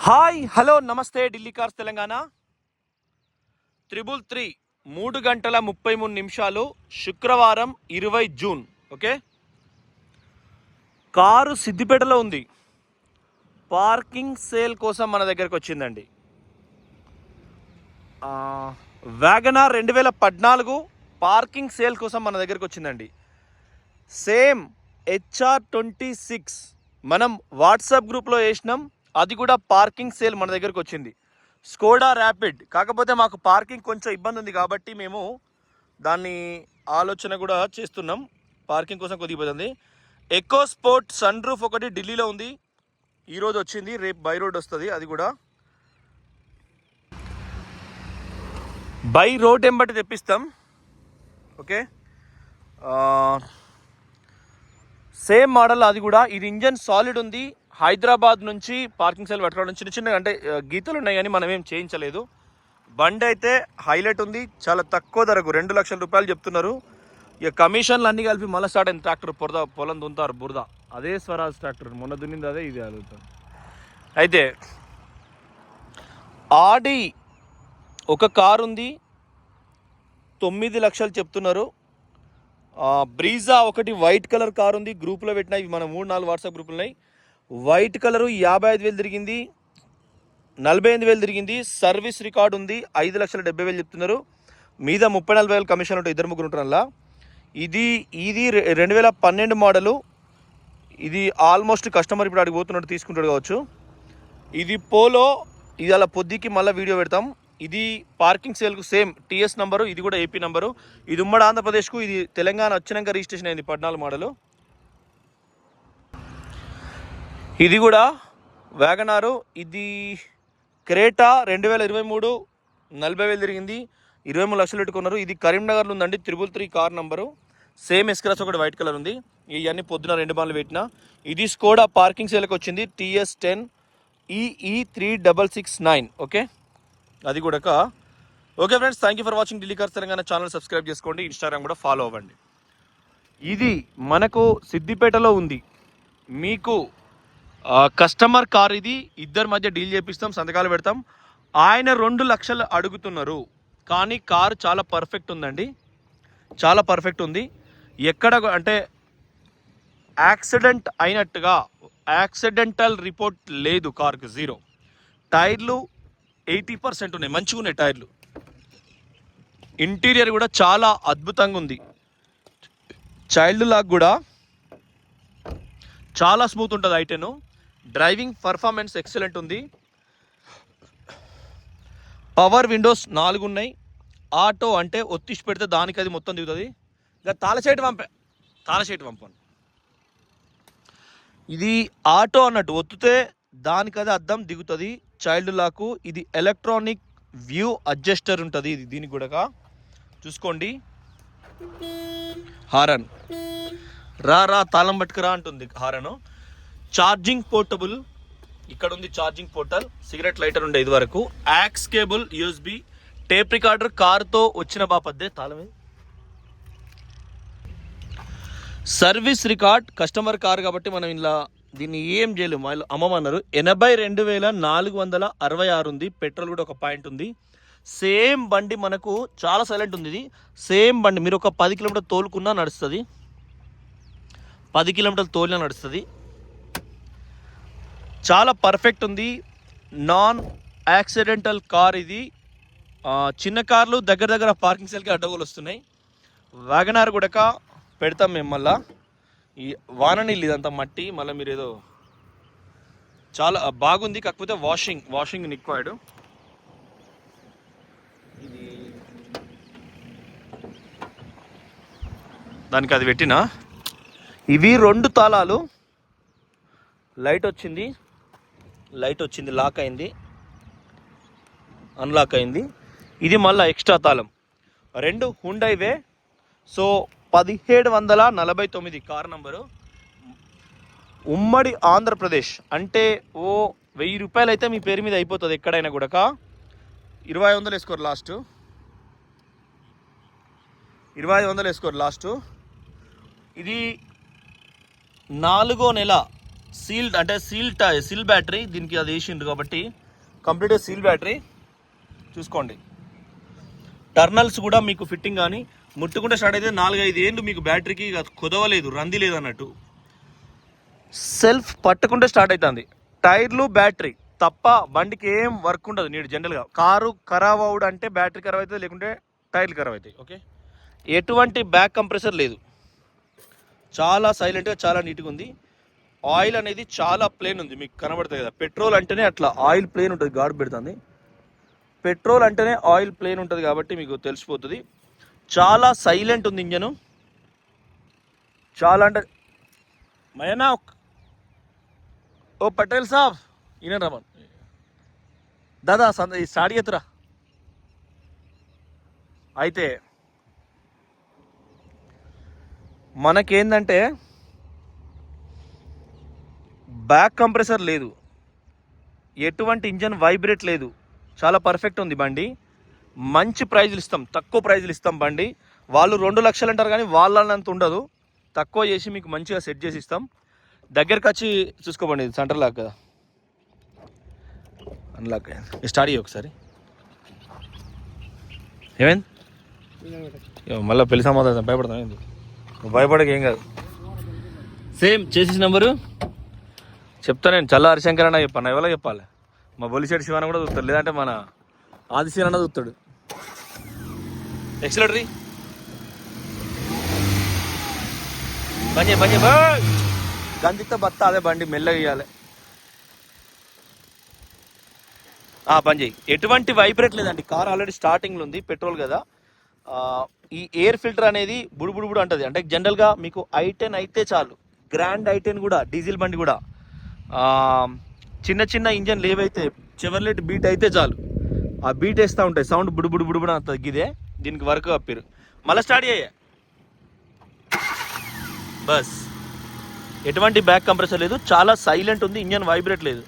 Hi hello నమస్తే Delhi cars Telangana 333 3:33 శుక్రవారం 20 June. Okay, car సిద్దిపేటలో ఉంది. పార్కింగ్ సేల్ కోసం మన దగ్గరకు వచ్చిందండి. వ్యాగనార్ 2014 పార్కింగ్ సేల్ కోసం మన దగ్గరకు వచ్చిందండి. సేమ్ HR26 మనం వాట్సాప్ గ్రూప్లో వేసినాం, అది కూడా పార్కింగ్ సేల్ మన దగ్గరకు వచ్చింది. స్కోడా ర్యాపిడ్, కాకపోతే మాకు పార్కింగ్ కొంచెం ఇబ్బంది ఉంది కాబట్టి మేము దాన్ని ఆలోచన కూడా చేస్తున్నాం. పార్కింగ్ కోసం కొద్దిగా ఇబ్బంది ఉంది. ఎకో స్పోర్ట్ సన్ రూఫ్ ఒకటి ఢిల్లీలో ఉంది, ఈరోజు వచ్చింది, రేపు బై రోడ్ వస్తుంది. అది కూడా బై రోడ్ ఎంబటి తెప్పిస్తాం. ఓకే, సేమ్ మోడల్, అది కూడా. ఇది ఇంజన్ సాలిడ్ ఉంది. హైదరాబాద్ నుంచి పార్కింగ్ సెల్ పట్టుకోవడం చిన్న చిన్న అంటే గీతలు ఉన్నాయి కానీ మనం ఏం చేయించలేదు. బండి అయితే హైలైట్ ఉంది, చాలా తక్కువ ధరకు 2 లక్షల రూపాయలు చెప్తున్నారు. ఇక కమిషన్లు అన్నీ కలిపి మళ్ళీ స్టార్ట్ అయిన ట్రాక్టర్ పొలం దుంతారు బురద. అదే స్వరాజ్ ట్రాక్టర్, మొన్న దున్నింది అదే, ఇది అడుగుతారు. అయితే ఆడి ఒక కారు ఉంది, 9 లక్షలు చెప్తున్నారు. బ్రీజా ఒకటి వైట్ కలర్ కార్ ఉంది, గ్రూప్లో పెట్టినా, ఇవి మన 3-4 వాట్సాప్ గ్రూపులు ఉన్నాయి. వైట్ కలరు 55,000 తిరిగింది, 48,000 తిరిగింది. సర్వీస్ రికార్డు ఉంది, 5,70,000 చెప్తున్నారు. మీద 30-40,000 కమిషన్ ఉంటుంది, 2-3 ఉంటారల్లా. ఇది 2012 మోడలు. ఇది ఆల్మోస్ట్ కస్టమర్ ఇప్పుడు అడిగి పోతున్నట్టు తీసుకుంటాడు కావచ్చు. ఇది పోలో, ఇది అలా పొద్దుకి మళ్ళీ వీడియో పెడతాం. ఇది పార్కింగ్ సేల్కు సేమ్ TS నంబరు, ఇది కూడా AP నంబరు. ఇది ఉమ్మడి ఆంధ్రప్రదేశ్కు, ఇది తెలంగాణ వచ్చినాక రిజిస్ట్రేషన్ అయింది, 14 మోడలు. ఇది కూడా వ్యాగనారు. ఇది క్రేటా 2023, 40,000 తిరిగింది, 23 లక్షలు పెట్టుకున్నారు. ఇది కరీంనగర్లో ఉందండి, 333 కార్ నంబరు. సేమ్ ఎస్క్రాస్ ఒకటి వైట్ కలర్ ఉంది. ఇవన్నీ పొద్దున 2 బాన్లు పెట్టిన. ఇది స్కోడా పార్కింగ్ సేల్కి వచ్చింది, TS10 EE3669. ఓకే, అది కూడా. Okay friends, thank you for watching Delhi cars Telangana. Channel subscribe చేసుకోండి, ఇన్స్టాగ్రామ్ కూడా ఫాలో అవ్వండి. ఇది మనకు సిద్దిపేటలో ఉంది. మీకు కస్టమర్ కార్, ఇది ఇద్దరి మధ్య డీల్ చేపిస్తాం, సంతకాలు పెడతాం. ఆయన 2 లక్షలు అడుగుతున్నారు, కానీ కారు చాలా పర్ఫెక్ట్ ఉందండి, చాలా పర్ఫెక్ట్ ఉంది. ఎక్కడ అంటే యాక్సిడెంట్ అయినట్టుగా యాక్సిడెంటల్ రిపోర్ట్ లేదు, కార్కు 0. టైర్లు 80% ఉన్నాయి, మంచిగా ఉన్నాయి టైర్లు. ఇంటీరియర్ కూడా చాలా అద్భుతంగా ఉంది. చైల్డ్ లాక్ కూడా చాలా స్మూత్ ఉంటుంది. ఐటెన్ డ్రైవింగ్ పర్ఫార్మెన్స్ ఎక్సలెంట్ ఉంది. పవర్ విండోస్ 4 ఉన్నాయి. ఆటో అంటే ఒత్తిసి పెడితే దానికి అది మొత్తం దిగుతుంది. ఇక తాళచేటు పంపాను. ఇది ఆటో అన్నట్టు, ఒత్తితే దానికి అది అద్దం దిగుతుంది. చైల్డ్ లాకు. ఇది ఎలక్ట్రానిక్ వ్యూ అడ్జస్టర్ ఉంటుంది, ఇది దీనికి కూడా చూసుకోండి. హారన్ రా తాళం పట్టుకురా అంటుంది హారను. ఛార్జింగ్ పోర్టబుల్ ఇక్కడ ఉంది, ఛార్జింగ్ పోర్టల్. సిగరెట్ లైటర్ ఉండే ఇది వరకు. Aux cable, USB, tape recorder. కారుతో వచ్చిన బాపద్దే తాళమే. సర్వీస్ రికార్డ్, కస్టమర్ కార్ కాబట్టి మనం ఇలా దీన్ని ఏం చేయలేము, వాళ్ళు అమ్మమన్నారు. 82,466 ఉంది. పెట్రోల్ కూడా ఒక పాయింట్ ఉంది. సేమ్ బండి మనకు చాలా సైలెంట్ ఉంది. ఇది సేమ్ బండి, మీరు ఒక 10 కిలోమీటర్ తోలుకున్నా నడుస్తుంది, 10 కిలోమీటర్లు తోలినా నడుస్తుంది. చాలా పర్ఫెక్ట్ ఉంది. నాన్ యాక్సిడెంటల్ కార్ ఇది. చిన్న కార్లు దగ్గర పార్కింగ్ సెల్కి అడ్డగోలు వస్తున్నాయి. వ్యాగనార్ కూడా పెడతాం మేము. మళ్ళీ ఈ వాన నీళ్ళు ఇదంతా మట్టి, మళ్ళీ మీరు ఏదో చాలా బాగుంది, కాకపోతే వాషింగ్ రిక్వైర్డ్. ఇది దానికి అది పెట్టిన. ఇవి 2 తాళాలు. లైట్ వచ్చింది, లాక్ అయింది, అన్లాక్ అయింది. ఇది మళ్ళీ ఎక్స్ట్రా తాళం. 2 హుండైవే. So 1749 car number. ఉమ్మడి ఆంధ్రప్రదేశ్ అంటే 1000 రూపాయలు అయితే మీ పేరు మీద అయిపోతుంది ఎక్కడైనా కూడా. 2500 వేసుకోరు లాస్ట్, 2500 వేసుకోరు లాస్ట్. ఇది 4వ నెల సీల్ బ్యాటరీ దీనికి అది వేసిండ్రు కాబట్టి కంప్లీట్గా సీల్ బ్యాటరీ. చూసుకోండి టర్నల్స్ కూడా మీకు ఫిట్టింగ్ కానీ ముట్టుకుంటే స్టార్ట్ అయితే 4-5 ఏళ్ళు మీకు బ్యాటరీకి కుదవలేదు, రంది లేదు అన్నట్టు. సెల్ఫ్ పట్టుకుంటే స్టార్ట్ అవుతుంది. టైర్లు బ్యాటరీ తప్ప బండికి ఏం వర్క్ ఉండదు. నీడు జనరల్గా కారు ఖరాబ్ అవుడు అంటే బ్యాటరీ ఖరాబ్ అవుతుంది, లేకుంటే టైర్లు ఖరాబ్ అవుతాయి. ఓకే, ఎటువంటి బ్యాక్ కంప్రెసర్ లేదు, చాలా సైలెంట్గా చాలా నీట్గా ఉంది. ఆయిల్ అనేది చాలా ప్లేన్ ఉంది, మీకు కనబడుతుంది కదా. పెట్రోల్ అంటేనే అట్లా ఆయిల్ ప్లేన్ ఉంటుంది, గాడు పెడుతుంది. పెట్రోల్ అంటేనే ఆయిల్ ప్లేన్ ఉంటుంది కాబట్టి మీకు తెలిసిపోతుంది. చాలా సైలెంట్ ఉంది ఇంజను, చాలా అంటే మయనా. ఓ పటేల్ సాబ్ ఈయన రమన్ దాదా ఈ స్టార్ట్ చేతురా. అయితే మనకేందంటే బ్యాక్ కంప్రెసర్ లేదు, ఎటువంటి ఇంజన్ వైబ్రేట్ లేదు, చాలా పర్ఫెక్ట్ ఉంది బండి. మంచి ప్రైజులు ఇస్తాం, తక్కువ ప్రైజులు ఇస్తాం బండి. వాళ్ళు 2 లక్షలు అంటారు కానీ వాళ్ళంత ఉండదు, తక్కువ చేసి మీకు మంచిగా సెట్ చేసి ఇస్తాం. దగ్గరికి వచ్చి చూసుకోబండి, సెంటర్ లాక్ కదా, అన్లాక్ స్టార్ట్ అయ్యి ఒకసారి. ఏమైంది మళ్ళీ పెళ్లి సమాధానం భయపడతాం ఏంది? భయపడక ఏం కాదు, సేమ్ చేసేసి నెంబరు చెప్తా నేను. చల్ల హరిశంకర్ అన్న చెప్పాను, ఎవరో చెప్పాలి. మా బొలిశెట్టి శివాన కూడా చూస్తాడు, లేదంటే మన ఆదిశీన్ అన్న చూస్తాడు. ఎక్సలెటరీ బండి గంజితో బత్త అదే బండి మెల్లగా ఇవ్వాలి. పని చేయి, ఎటువంటి వైబ్రేట్ లేదండి. కార్ ఆల్రెడీ స్టార్టింగ్లో ఉంది, పెట్రోల్ కదా. ఈ ఎయిర్ ఫిల్టర్ అనేది బుడుబుడు అంటుంది. అంటే జనరల్గా మీకు i10 అయితే చాలు, గ్రాండ్ i10 కూడా డీజిల్ బండి కూడా చిన్న చిన్న ఇంజన్లు ఏవైతే చెవర్లెట్ బీట్ అయితే చాలు, ఆ బీట్ వేస్తూ ఉంటాయి, సౌండ్ బుడుబుడు అంత ఇదే. దీనికి వర్క్ అప్పారు, మళ్ళీ స్టార్ట్ అయ్యాయి. బస్ ఎటువంటి బ్యాక్ కంప్రెసర్ లేదు, చాలా సైలెంట్ ఉంది, ఇంజన్ వైబ్రేట్ లేదు.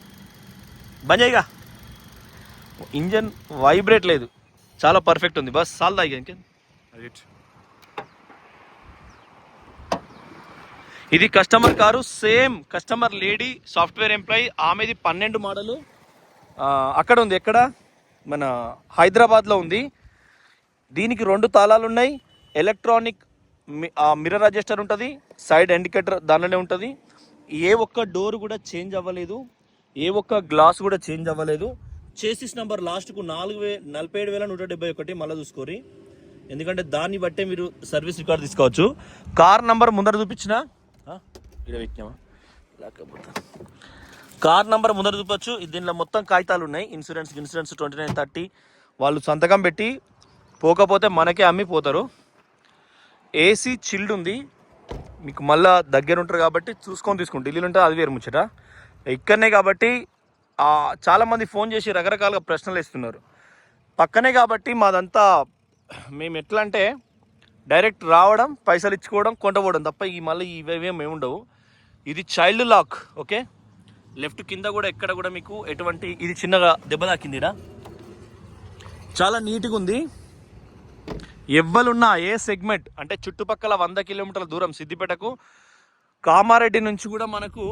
బంజాయిగా ఇంజన్ వైబ్రేట్ లేదు, చాలా పర్ఫెక్ట్ ఉంది. బస్ సాల్ దాగా ఇంకే. ఇది customer car, same customer lady software employee, ఆమెది 12 మోడలు. అక్కడ ఉంది, ఎక్కడ మన హైదరాబాద్లో ఉంది. దీనికి 2 తాళాలు ఉన్నాయి, ఎలక్ట్రానిక్ మిర్రర్ అడ్జస్టర్ ఉంటుంది, సైడ్ ఇండికేటర్ దానిలోనే ఉంటుంది. ఏ ఒక్క డోర్ కూడా చేంజ్ అవ్వలేదు, ఏ ఒక్క గ్లాస్ కూడా చేంజ్ అవ్వలేదు. చేసిస్ నెంబర్ లాస్ట్కు 47,171 మళ్ళీ చూసుకోరి, ఎందుకంటే దాన్ని బట్టే మీరు సర్వీస్ రికార్డ్ తీసుకోవచ్చు. కార్ నంబర్ ముందర చూపించిన కార్ నంబర్ ముందర చూపొచ్చు. దీనిలో మొత్తం కాగితాలు ఉన్నాయి, ఇన్సూరెన్స్ 2930 వాళ్ళు సంతకం పెట్టి పోకపోతే మనకే అమ్మిపోతారు. ఏసీ చిల్డ్ ఉంది, మీకు మళ్ళా దగ్గర ఉంటారు కాబట్టి చూసుకొని తీసుకోండి. ఢిల్లీలో ఉంటే అది వేరు ముచ్చట, ఇక్కడనే కాబట్టి చాలామంది ఫోన్ చేసి రకరకాలుగా ప్రశ్నలు ఇస్తున్నారు. పక్కనే కాబట్టి మాదంతా మేము ఎట్లా అంటే డైరెక్ట్ రావడం, పైసలు ఇచ్చుకోవడం, కొంటపోవడం తప్ప ఈ మళ్ళీ ఇవేమేమి ఏమి ఉండవు. ఇది చైల్డ్ లాక్. ఓకే, లెఫ్ట్ కింద కూడా ఎక్కడ కూడా మీకు ఎటువంటి ఇది చిన్నగా దెబ్బ తాకింది, చాలా నీట్గా ఉంది. ఎవ్వలున్నా ఏ సెగ్మెంట్ అంటే చుట్టుపక్కల 100 కిలోమీటర్ల దూరం సిద్దిపేటకు, కామారెడ్డి నుంచి కూడా మనకు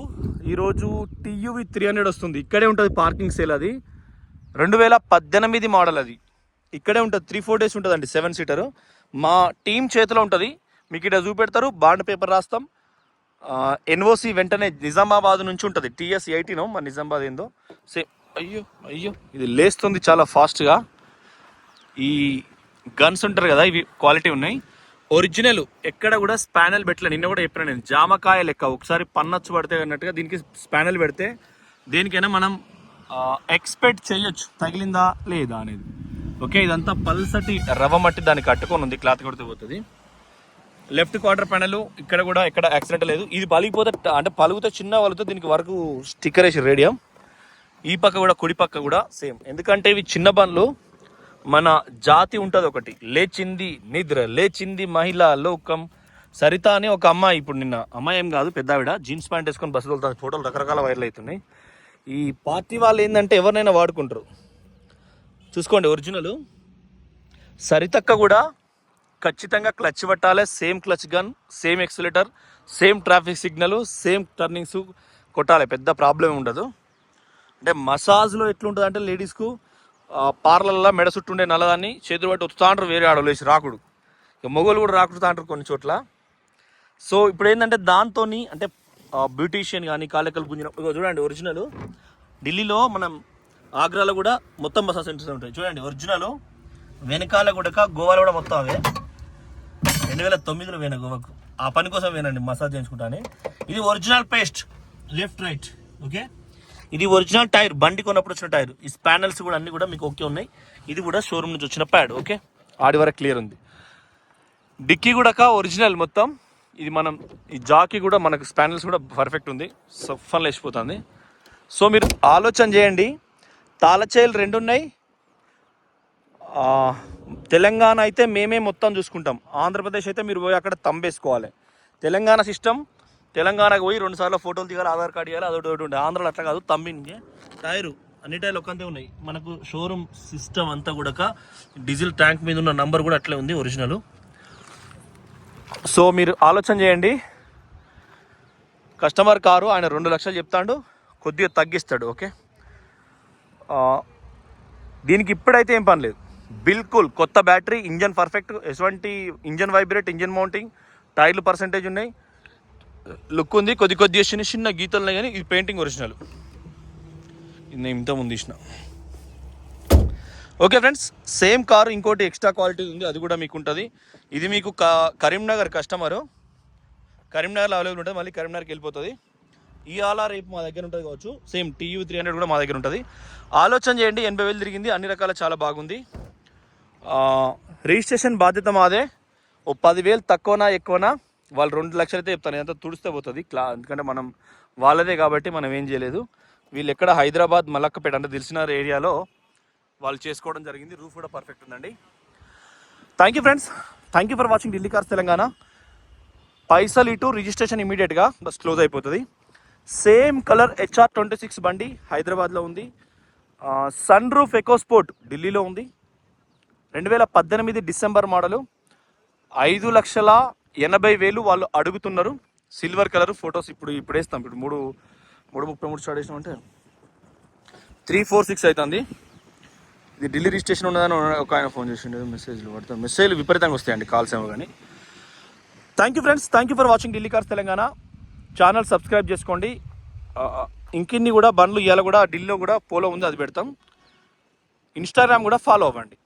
ఈరోజు టీయూవి 300 వస్తుంది. ఇక్కడే ఉంటుంది పార్కింగ్ సేల్. అది 2018 మోడల్, అది ఇక్కడే ఉంటుంది. 3-4 డేస్ ఉంటుంది అండి, 7 సీటర్. మా టీం చేతిలో ఉంటుంది, మీకు ఇక్కడ చూపెడతారు, బాండ్ పేపర్ రాస్తాం. ఎన్ఓసి వెంటనే నిజామాబాద్ నుంచి ఉంటుంది. TS 18 మా నిజామాబాద్ ఏందో అయ్యో ఇది లేస్తుంది చాలా ఫాస్ట్గా. ఈ గన్స్ ఉంటారు కదా, ఇవి క్వాలిటీ ఉన్నాయి, ఒరిజినల్. ఎక్కడ కూడా స్పానల్ పెట్టలే. నిన్న కూడా చెప్పిన నేను, జామకాయ లెక్క ఒకసారి పన్నచ్చు పడితే అన్నట్టుగా దీనికి స్పానల్ పెడితే దేనికైనా మనం ఎక్స్పెక్ట్ చేయొచ్చు తగిలిందా లేదా అనేది. ఓకే, ఇదంతా పల్సటి రవ్వ మట్టి దానికి కట్టుకొని ఉంది, క్లాత్ కొడితే పోతుంది. లెఫ్ట్ క్వార్టర్ ప్యానల్ ఇక్కడ కూడా ఎక్కడ యాక్సిడెంట్ లేదు. ఇది పలిగిపోతే అంటే పలుగుతే చిన్న వాళ్ళతో దీనికి వరకు స్టిక్కర్ వేసి రేడియం. ఈ పక్క కూడా కుడి పక్క కూడా సేమ్, ఎందుకంటే ఇవి చిన్న బండ్లు. మన జాతి ఉంటుంది ఒకటి, లేచింది నిద్ర లేచింది మహిళా లోకం. సరిత అని ఒక అమ్మాయి, ఇప్పుడు నిన్న అమ్మాయి ఏం కాదు పెద్ద ఆవిడ, జీన్స్ ప్యాంట్ వేసుకొని బస్సు వెళ్తాను, ఫోటోలు రకరకాల వైరల్ అవుతున్నాయి. ఈ పార్టీ వాళ్ళు ఏంటంటే ఎవరినైనా వాడుకుంటారు. చూసుకోండి ఒరిజినల్. సరితక్క కూడా ఖచ్చితంగా క్లచ్ పట్టాలి, same clutch gun, same accelerator, same traffic signal, same turnings, కొట్టాలి, పెద్ద ప్రాబ్లం ఉండదు. అంటే మసాజ్లో ఎట్లుంటుంది అంటే లేడీస్కు పార్లర్లో మెడ చుట్టూ ఉండే నల్లదాన్ని చేతులు బట్టి వస్తూ అంటారు, వేరే ఆడలు వేసి రాకుడు. ఇక మొగోళ్ళు కూడా రాకుడుతా అంటారు కొన్ని చోట్ల. సో ఇప్పుడు ఏంటంటే దాంతో అంటే బ్యూటీషియన్ కానీ కాలేకలు గుంజిన చూడండి ఒరిజినల్. ఢిల్లీలో మనం ఆగ్రాలో కూడా మొత్తం మసాజ్ సెంటర్స్ ఉంటాయి చూడండి. ఒరిజినల్ వెనకాల కూడా గోవాలో కూడా మొత్తం అవే. 2009లో పోయినా గోవాకు, ఆ పని కోసం పోయినండి మసాజ్ చేయించుకుంటాను. ఇది original paste left right. Okay, ఇది ఒరిజినల్ టైర్, బండి కొన్నప్పుడు వచ్చిన టైర్. ఈ ప్యానల్స్ కూడా అన్ని కూడా మీకు ఓకే ఉన్నాయి. ఇది కూడా షోరూమ్ నుంచి వచ్చిన ప్యాడ్. ఓకే, ఆడి వరకు క్లియర్ ఉంది. డిక్కీ కూడా ఒరిజినల్ మొత్తం. ఇది మనం ఈ జాకీ కూడా మనకు ప్యానల్స్ కూడా పర్ఫెక్ట్ ఉంది, సఫన్ లేచిపోతుంది. సో మీరు ఆలోచన చేయండి, తాళచేలు 2 ఉన్నాయి. తెలంగాణ అయితే మేమే మొత్తం చూసుకుంటాం, ఆంధ్రప్రదేశ్ అయితే మీరు పోయి అక్కడ తంబేసుకోవాలి. తెలంగాణ సిస్టమ్, తెలంగాణకు పోయి 2 సార్లు ఫోటోలు దిగాలి, ఆధార్ కార్డు ఇవ్వాలి, అదొకటి ఉండే. ఆంధ్రాలో అట్లా కాదు, తంబింగే టైరు అన్ని టైర్లు ఒకంతే ఉన్నాయి. మనకు షోరూమ్ సిస్టమ్ అంతా కూడా డీజిల్ ట్యాంక్ మీద ఉన్న నంబర్ కూడా అట్లే ఉంది ఒరిజినల్. సో మీరు ఆలోచన చేయండి, కస్టమర్ కారు ఆయన 2 లక్షలు చెప్తాడు, కొద్దిగా తగ్గిస్తాడు. ఓకే, దీనికి ఇప్పుడైతే ఏం పని లేదు, బిల్కుల్ కొత్త battery, engine perfect, S20 engine vibrate, engine mounting, టైర్లు పర్సెంటేజ్ ఉన్నాయి, లుక్ ఉంది. కొద్దిగా చిన్న చిన్న గీతలు ఉన్నాయి కానీ ఇది పెయింటింగ్ ఒరిజినల్. ఇది నేను ఇంత ముందు ఇచ్చిన. ఓకే ఫ్రెండ్స్, సేమ్ కారు ఇంకోటి ఎక్స్ట్రా క్వాలిటీ ఉంది, అది కూడా మీకు ఉంటుంది. ఇది మీకు కరీంనగర్ కస్టమరు, కరీంనగర్లో అవైలబుల్ ఉంటుంది, మళ్ళీ కరీంనగర్కి వెళ్ళిపోతుంది. ఈ ఆలా రేపు మా దగ్గర ఉంటుంది కావచ్చు. సేమ్ TU 300 కూడా మా దగ్గర ఉంటుంది. ఆలోచన చేయండి, 80,000 తిరిగింది, అన్ని రకాల చాలా బాగుంది. రిజిస్ట్రేషన్ బాధ్యత మాదే. ఓ 10,000 తక్కువనా ఎక్కువనా వాళ్ళు 2 లక్షలు అయితే చెప్తాను, అంతా తుడిస్తే పోతుంది ఎందుకంటే మనం వాళ్ళదే కాబట్టి మనం ఏం చేయలేదు. వీళ్ళు ఎక్కడ హైదరాబాద్ మలక్కపేట అంటే తెలిసిన ఏరియాలో వాళ్ళు చేసుకోవడం జరిగింది. రూఫ్ కూడా పర్ఫెక్ట్ ఉందండి. Thank you friends, thank you for watching Delhi cars Telangana. పైసలు ఇటు రిజిస్ట్రేషన్ ఇమీడియట్గా బస్ క్లోజ్ అయిపోతుంది. సేమ్ కలర్ HR26 బండి హైదరాబాద్లో ఉంది. సన్ రూఫ్ ఎకోస్పోర్ట్ ఢిల్లీలో ఉంది. 2018 డిసెంబర్ మోడలు. 5,80,000 వాళ్ళు అడుగుతున్నారు. సిల్వర్ కలర్ ఫొటోస్ ఇప్పుడు వేస్తాం. ఇప్పుడు 3:33 స్టార్ట్ చేసినామంటే 346 అవుతుంది. ఇది ఢిల్లీ రిజిస్ట్రేషన్ ఉన్నదని ఒక ఆయన ఫోన్ చేసిండు, మెసేజ్లు పడతాను. మెసేజ్లు విపరీతంగా వస్తాయండి, కాల్స్ ఏమో కానీ. Thank you friends, thank you for watching Delhi cars Telangana. Channel subscribe చేసుకోండి. ఇంకిన్ని కూడా బండ్లు ఇవాళ కూడా ఢిల్లీలో కూడా పోలో ఉంది, అది పెడతాం. ఇన్స్టాగ్రామ్ కూడా ఫాలో అవ్వండి.